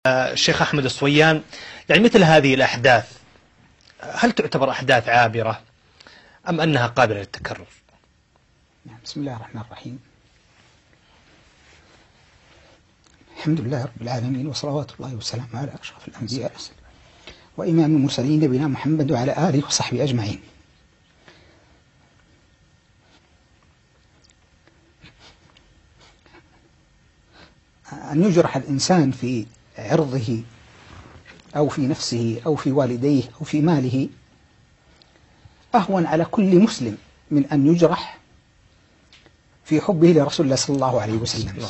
الشيخ أحمد الصويان، يعني مثل هذه الأحداث هل تعتبر أحداث عابرة أم أنها قابلة للتكرر؟ بسم الله الرحمن الرحيم. الحمد لله رب العالمين، وصلوات الله وسلامه على أشرف الأنبياء وإمام المرسلين نبينا محمد وعلى آله وصحبه أجمعين. أن يجرح الإنسان في عرضه أو في نفسه أو في والديه أو في ماله أهون على كل مسلم من أن يجرح في حبه لرسول الله صلى الله عليه وسلم.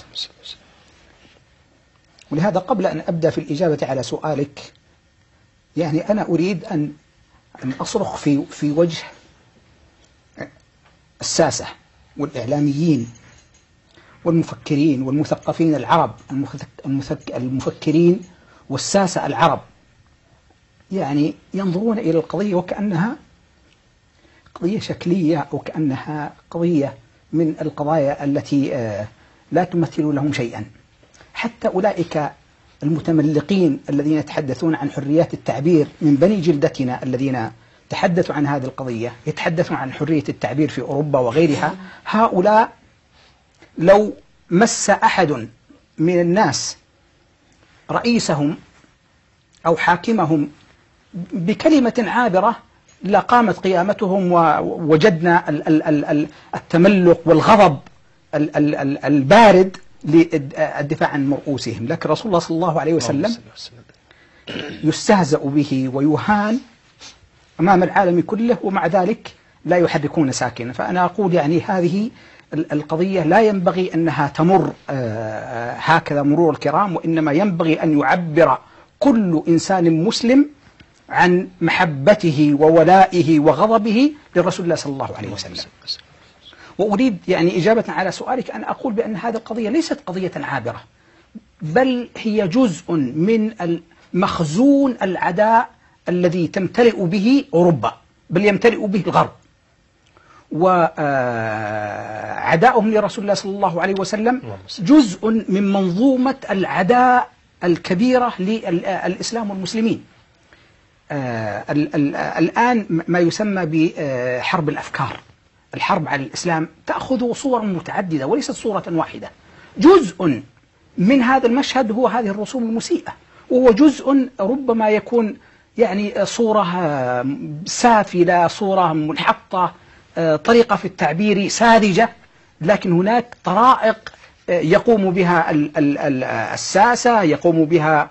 ولهذا قبل أن أبدأ في الإجابة على سؤالك، يعني أنا أريد أن أصرخ في وجه الساسة والإعلاميين والمفكرين والمثقفين العرب، المفكرين والساسة العرب، يعني ينظرون إلى القضية وكأنها قضية شكلية أو كأنها قضية من القضايا التي لا تمثل لهم شيئا. حتى أولئك المتملقين الذين يتحدثون عن حريات التعبير من بني جلدتنا الذين تحدثوا عن هذه القضية، يتحدثون عن حرية التعبير في أوروبا وغيرها، هؤلاء لو مس أحد من الناس رئيسهم أو حاكمهم بكلمة عابرة لقامت قيامتهم ووجدنا التملق والغضب البارد للدفاع عن رؤوسهم. لكن رسول الله صلى الله عليه وسلم يستهزأ به ويهان أمام العالم كله، ومع ذلك لا يحركون ساكنا. فأنا أقول يعني هذه القضية لا ينبغي أنها تمر هكذا مرور الكرام، وإنما ينبغي أن يعبر كل إنسان مسلم عن محبته وولائه وغضبه لرسول الله صلى الله عليه وسلم. وأريد يعني إجابة على سؤالك أن أقول بأن هذه القضية ليست قضية عابرة، بل هي جزء من مخزون العداء الذي تمتلئ به أوروبا، بل يمتلئ به الغرب. وعداؤهم لرسول الله صلى الله عليه وسلم جزء من منظومة العداء الكبيرة للإسلام والمسلمين. الآن ما يسمى بحرب الأفكار، الحرب على الإسلام تأخذ صورا متعددة وليست صورة واحدة. جزء من هذا المشهد هو هذه الرسوم المسيئة، وهو جزء ربما يكون يعني صورة سافلة، صورة منحطة، طريقة في التعبير ساذجة، لكن هناك طرائق يقوم بها الساسة، يقوم بها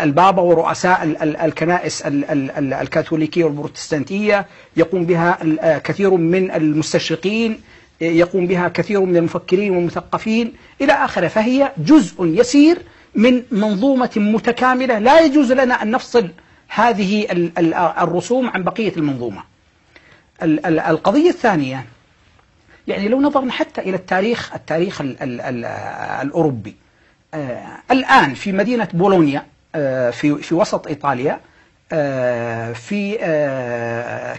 البابا ورؤساء الكنائس الكاثوليكية والبروتستانتية، يقوم بها كثير من المستشرقين، يقوم بها كثير من المفكرين والمثقفين إلى آخره. فهي جزء يسير من منظومة متكاملة، لا يجوز لنا أن نفصل هذه الرسوم عن بقية المنظومة. القضية الثانية، يعني لو نظرنا حتى إلى التاريخ الأوروبي، الآن في مدينة بولونيا في وسط إيطاليا، في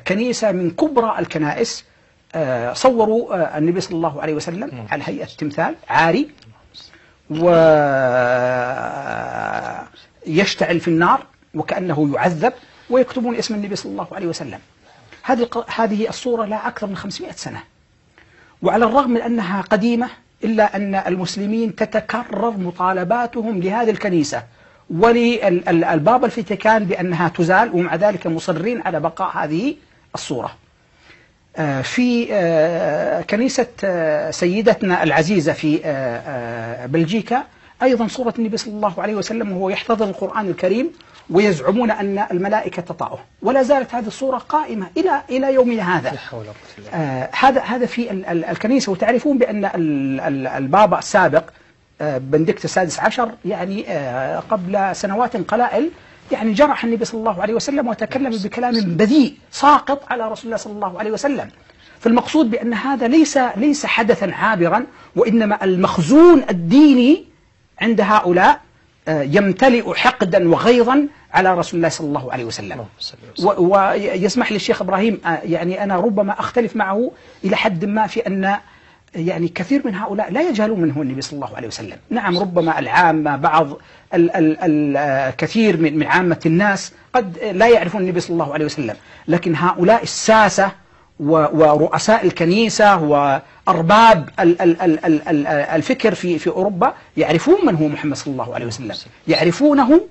كنيسة من كبرى الكنائس صوروا النبي صلى الله عليه وسلم على هيئة تمثال عاري، ويشتعل في النار وكأنه يعذب، ويكتبون اسم النبي صلى الله عليه وسلم. هذه الصورة لا أكثر من 500 سنة، وعلى الرغم من أنها قديمة إلا أن المسلمين تتكرر مطالباتهم لهذه الكنيسة وللبابا الفاتيكان بأنها تزال، ومع ذلك مصرين على بقاء هذه الصورة. في كنيسة سيدتنا العزيزة في بلجيكا أيضا صورة النبي صلى الله عليه وسلم وهو يحتضن القرآن الكريم، ويزعمون أن الملائكة تطأه، ولا زالت هذه الصورة قائمة إلى يومنا هذا. هذا في الكنيسة. وتعرفون بأن البابا السابق بنديكت السادس عشر يعني قبل سنوات قلائل يعني جرح النبي صلى الله عليه وسلم وتكلم بكلام بذيء ساقط على رسول الله صلى الله عليه وسلم. فالمقصود بأن هذا ليس حدثا عابرا، وإنما المخزون الديني عند هؤلاء يمتلئ حقدا وغيظا على رسول الله صلى الله عليه وسلم. ويسمح لي الشيخ إبراهيم، يعني أنا ربما أختلف معه إلى حد ما في أن يعني كثير من هؤلاء لا يجهلون من هو النبي صلى الله عليه وسلم. نعم، ربما العامة بعض الكثير من عامة الناس قد لا يعرفون النبي صلى الله عليه وسلم، لكن هؤلاء الساسة ورؤساء الكنيسة وأرباب الفكر في أوروبا يعرفون من هو محمد صلى الله عليه وسلم، يعرفونه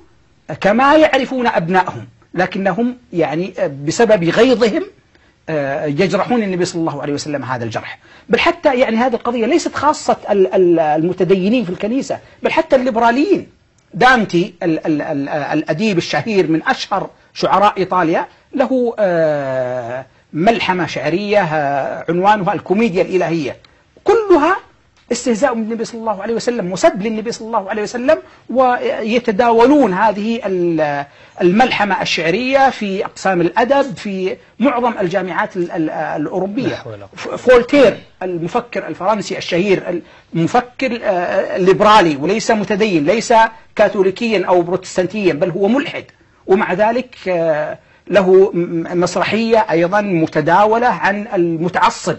كما يعرفون أبنائهم، لكنهم يعني بسبب غيظهم يجرحون النبي صلى الله عليه وسلم هذا الجرح. بل حتى يعني هذه القضية ليست خاصة المتدينين في الكنيسة، بل حتى الليبراليين. دانتي الأديب الشهير من أشهر شعراء إيطاليا له ملحمة شعرية عنوانها الكوميديا الإلهية، كلها استهزاء بالنبي صلى الله عليه وسلم وسب للنبي صلى الله عليه وسلم، ويتداولون هذه الملحمة الشعرية في أقسام الأدب في معظم الجامعات الأوروبية. فولتير المفكر الفرنسي الشهير، المفكر ليبرالي وليس متدين، ليس كاثوليكيا أو بروتستانتيا، بل هو ملحد، ومع ذلك له مسرحية أيضا متداولة عن المتعصب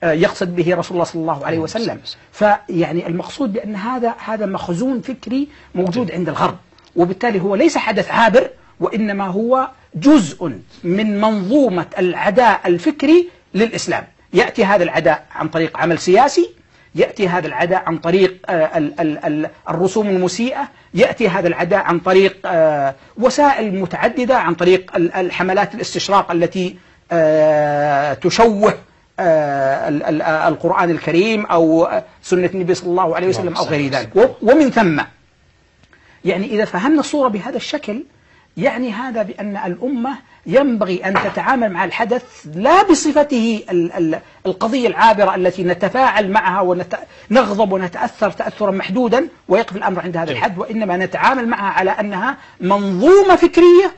يقصد به رسول الله صلى الله عليه وسلم. فيعني المقصود بأن هذا مخزون فكري موجود عند الغرب، وبالتالي هو ليس حدث عابر، وإنما هو جزء من منظومة العداء الفكري للإسلام. يأتي هذا العداء عن طريق عمل سياسي، يأتي هذا العداء عن طريق الرسوم المسيئة، يأتي هذا العداء عن طريق وسائل متعددة، عن طريق الحملات الاستشراق التي تشوه القرآن الكريم أو سنة النبي صلى الله عليه وسلم أو غير ذلك. ومن ثم يعني إذا فهمنا الصورة بهذا الشكل، يعني هذا بأن الأمة ينبغي أن تتعامل مع الحدث لا بصفته القضية العابرة التي نتفاعل معها ونغضب ونتأثر تأثرا محدودا ويقف الأمر عند هذا الحد، وإنما نتعامل معها على أنها منظومة فكرية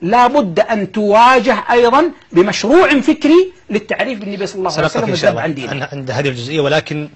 لا بد أن تواجه أيضا بمشروع فكري للتعريف بالنبي صلى الله عليه وسلم والذب عن دينه. عند هذه الجزئية، ولكن